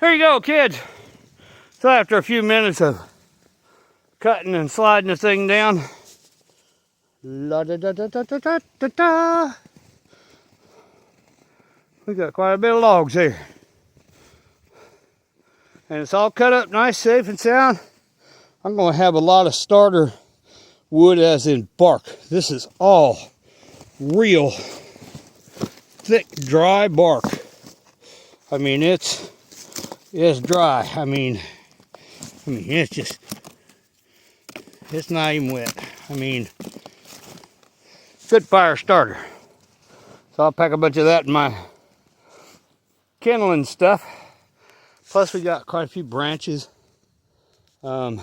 Here you go, kids. So after a few minutes of cutting and sliding the thing down, la da da da da da da da da. We got quite a bit of logs here. And it's all cut up nice, safe and sound. I'm gonna have a lot of starter wood as in bark. This is all real thick, dry bark. I mean, it's dry. I mean, it's not even wet. I mean, good fire starter. So I'll pack a bunch of that in my kindling stuff. Plus we got quite a few branches. There's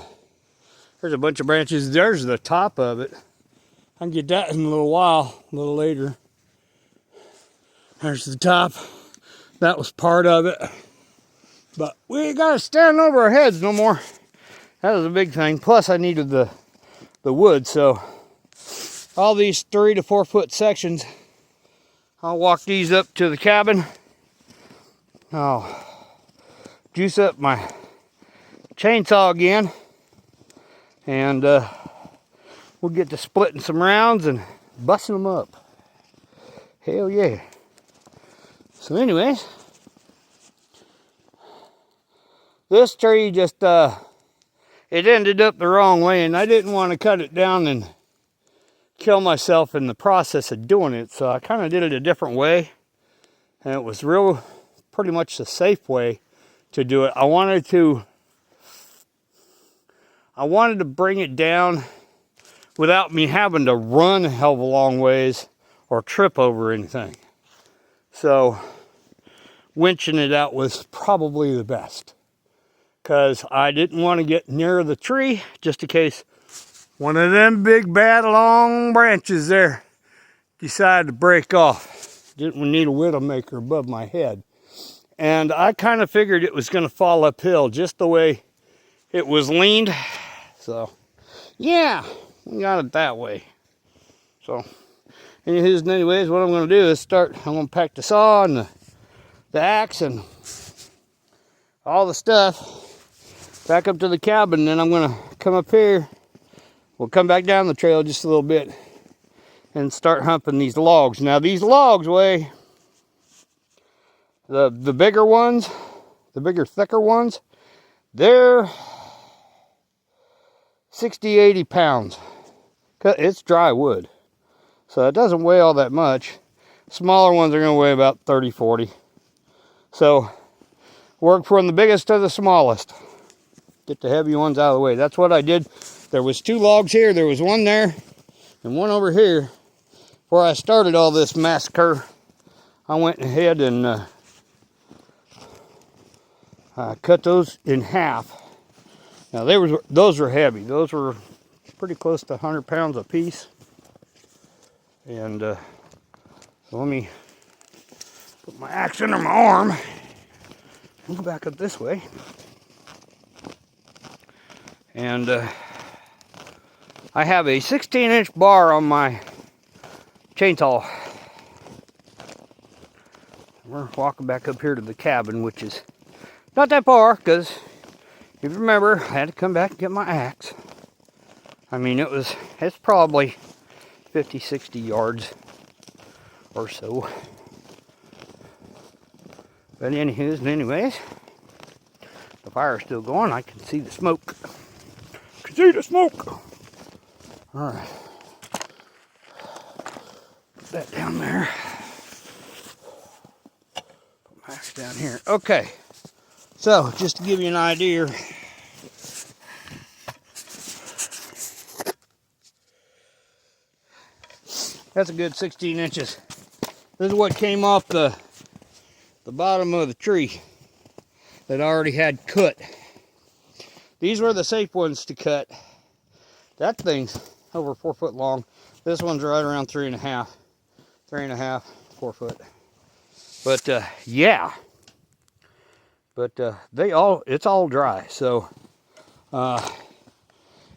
a bunch of branches. There's the top of it. I can get that in a little while, a little later. There's the top. That was part of it. But we ain't got to stand over our heads no more. That was a big thing. Plus I needed the wood. So all these 3 to 4 foot sections, I'll walk these up to the cabin. I'll juice up my chainsaw again. And we'll get to splitting some rounds and busting them up. Hell yeah. So anyways, this tree just, it ended up the wrong way, and I didn't want to cut it down and kill myself in the process of doing it. So I kind of did it a different way. And it was pretty much the safe way to do it. I wanted to bring it down without me having to run a hell of a long ways or trip over anything. So winching it out was probably the best, because I didn't want to get near the tree just in case one of them big bad long branches there decided to break off. Didn't need a widowmaker above my head. And I kind of figured it was going to fall uphill just the way it was leaned. So yeah, we got it that way. So anyways, what I'm going to do is I'm going to pack the saw and the axe and all the stuff back up to the cabin. Then I'm going to come up here. We'll come back down the trail just a little bit and start humping these logs. Now these logs weigh, the bigger ones, the bigger, thicker ones, they're 60, 80 pounds. It's dry wood, so it doesn't weigh all that much. Smaller ones are going to weigh about 30, 40. So work from the biggest to the smallest. Get the heavy ones out of the way. That's what I did. There was 2 logs here. There was one there and one over here. Before I started all this massacre, I went ahead and cut those in half. Now those were heavy. Those were pretty close to 100 pounds a piece. And so let me put my axe under my arm. Move back up this way. And I have a 16-inch bar on my chainsaw. We're walking back up here to the cabin, which is not that far, because if you remember, I had to come back and get my axe. I mean, it's probably 50, 60 yards or so. But anyways, the fire's still going. I can see the smoke. All right. Put that down there. Put my axe down here. Okay. So, just to give you an idea, that's a good 16 inches. This is what came off the bottom of the tree that I already had cut. These were the safe ones to cut. That thing's over 4 foot long. This one's right around 3.5, 4 foot. But yeah. But it's all dry. So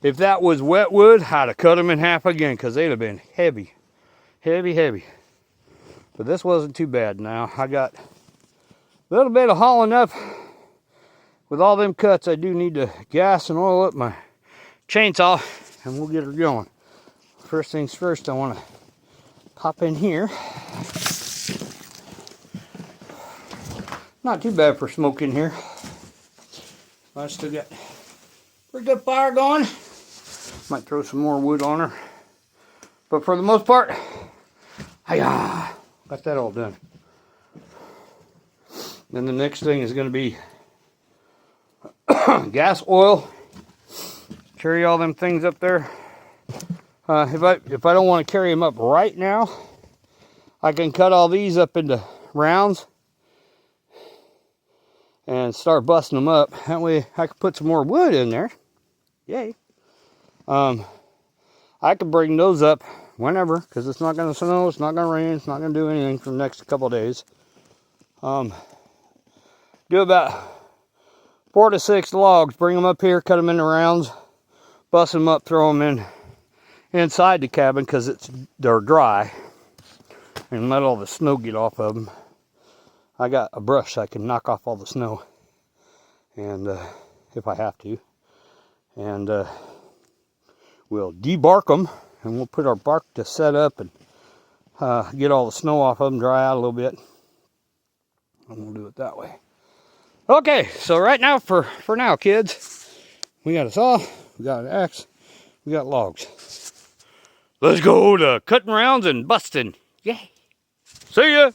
if that was wet wood, I'd have cut them in half again, because they'd have been heavy. But this wasn't too bad. Now I got a little bit of hauling up with all them cuts, I do need to gas and oil up my chainsaw, and we'll get her going. First things first, I want to pop in here. Not too bad for smoke in here. I still got pretty good fire going. Might throw some more wood on her. But for the most part, hiya, got that all done. Then the next thing is going to be gas, oil. Carry all them things up there. If I don't want to carry them up right now, I can cut all these up into rounds and start busting them up. That way I can put some more wood in there. Yay. I can bring those up whenever, because it's not going to snow, it's not going to rain, it's not going to do anything for the next couple of days. Do about 4 to 6 logs, bring them up here, cut them into rounds, bust them up, throw them in inside the cabin because they're dry, and let all the snow get off of them. I got a brush so I can knock off all the snow, and if I have to, and we'll debark them, and we'll put our bark to set up and get all the snow off of them, dry out a little bit, and we'll do it that way. Okay, so right now, for now, kids, we got a saw, we got an axe, we got logs. Let's go to cutting rounds and busting. Yay! See ya!